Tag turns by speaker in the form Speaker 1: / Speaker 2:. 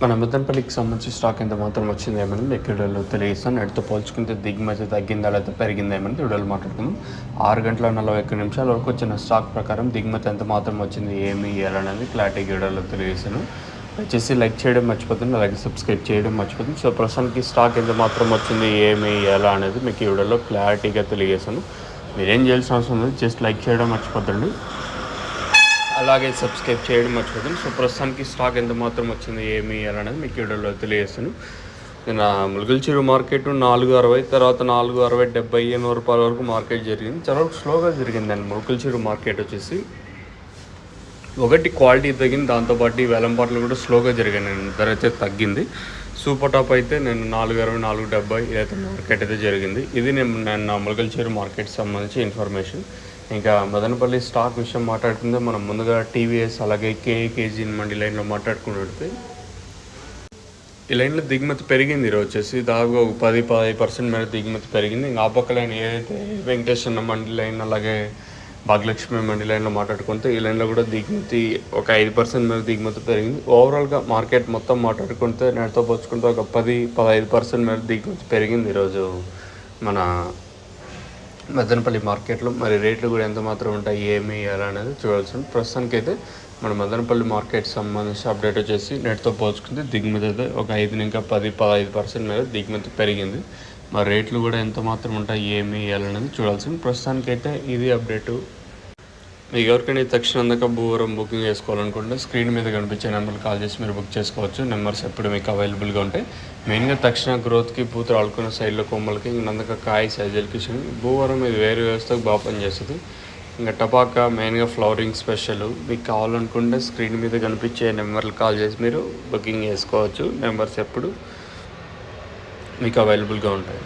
Speaker 1: మన మదనపల్లికి సంబంధించి స్టాక్ ఎంత మాత్రం వచ్చిందేమని మీకు వీడియోలో తెలియజేస్తాను. నేటితో పోల్చుకుంటే దిగుమతి తగ్గిందా లేదా పెరిగిందేమని వీడియోలో మాట్లాడుకుందాం. 6:41 వరకు వచ్చిన స్టాక్ ప్రకారం దిగుమతి ఎంత మాత్రం వచ్చింది, ఏమి ఇవ్వాలనేది క్లారిటీ వీడియోలో తెలియజేస్తాను. వచ్చేసి లైక్ చేయడం మర్చిపోతుంది, అలాగే సబ్స్క్రైబ్ చేయడం మర్చిపోతుంది. సో ప్రస్తుతానికి స్టాక్ ఎంత మాత్రం వచ్చింది, ఏమి ఇవ్వాలా అనేది మీకు ఈ వీడియోలో క్లారిటీగా తెలియజేస్తాను. మీరేం చేయాల్సిన అవసరం లేదు, జస్ట్ లైక్ చేయడం మర్చిపోద్దండి, అలాగే సబ్స్క్రైబ్ చేయడం మర్చిపోతుంది. సో ప్రస్తుతానికి స్టాక్ ఎంత మాత్రం వచ్చింది, ఏమి అనేది మీకు వీడియోలో తెలియజేస్తాను. నిన్న ములుగుల్చిరు మార్కెట్ 4.60 తర్వాత 4.60, 70, 100 రూపాయల వరకు మార్కెట్ జరిగింది. చాలా స్లోగా జరిగిందండి ములుగుల్చిరు మార్కెట్ వచ్చేసి. ఒకటి క్వాలిటీ తగ్గింది, దాంతోపాటు వేలంపాట్లు కూడా స్లోగా జరిగాయి. ధర అయితే తగ్గింది. సూపర్ టాప్ అయితే నేను 4.60, 4.70 ఇదైతే మార్కెట్ అయితే జరిగింది. ఇది నేను ములుగుల్చిరు మార్కెట్ సంబంధించి ఇన్ఫర్మేషన్. ఇంకా మదనపల్లి స్టాక్ విషయం మాట్లాడుకుంటే మనం ముందుగా టీవీఎస్ అలాగే కేజీ మండి లైన్లో మాట్లాడుకున్నట్టు ఈ లైన్లో దిగుమతి పెరిగింది. ఈరోజు వచ్చేసి దాదాపుగా ఒక 10-15% మేర దిగుమతి పెరిగింది. ఇంకా ఆ పక్క లైన్ ఏదైతే వెంకటేశ్వర మండి లైన్ అలాగే భాగ్యలక్ష్మి మండి లైన్లో మాట్లాడుకుంటే ఈ లైన్లో కూడా దిగుమతి ఒక 5% మేర దిగుమతి పెరిగింది. ఓవరాల్గా మార్కెట్ మొత్తం మాట్లాడుకుంటే నేటితో పోల్చుకుంటే ఒక 10-15% మేర దిగుమతి పెరిగింది ఈరోజు మన మదనపల్లి మార్కెట్లో. మరి రేట్లు కూడా ఎంత మాత్రం ఉంటాయి, ఏమి ఎలా అనేది చూడాల్సి. ప్రస్తుతానికి అయితే మన మదనపల్లి మార్కెట్ సంబంధించి అప్డేట్ వచ్చేసి నెట్తో పోల్చుకుంటే దిగుమతి అయితే ఒక 5-15% మీద దిగుమతి పెరిగింది. మరి రేట్లు కూడా ఎంత మాత్రం ఉంటాయి, ఏమి ఎలా అనేది చూడాల్సింది. ప్రస్తుతానికి అయితే ఇది అప్డేటు. మీకు ఎవరికైనా తక్షణ అందక భూవరం బుకింగ్ చేసుకోవాలనుకుంటే స్క్రీన్ మీద కనిపించే నెంబర్లు కాల్ చేసి మీరు బుక్ చేసుకోవచ్చు. నెంబర్స్ ఎప్పుడు మీకు అవైలబుల్గా ఉంటాయి. మెయిన్గా తక్షణ గ్రోత్కి పూతలు ఆడుకున్న సైడ్లో కొమ్మలకి నందక కాయ సైజులకి భూవరం ఇది వేరే వ్యవస్థకు బాగా పనిచేస్తుంది. ఇంకా టపాకా మెయిన్గా ఫ్లవరింగ్ స్పెషల్. మీకు కావాలనుకుంటే స్క్రీన్ మీద కనిపించే నెంబర్లు కాల్ చేసి మీరు బుకింగ్ చేసుకోవచ్చు. నెంబర్స్ ఎప్పుడు మీకు అవైలబుల్గా ఉంటాయి.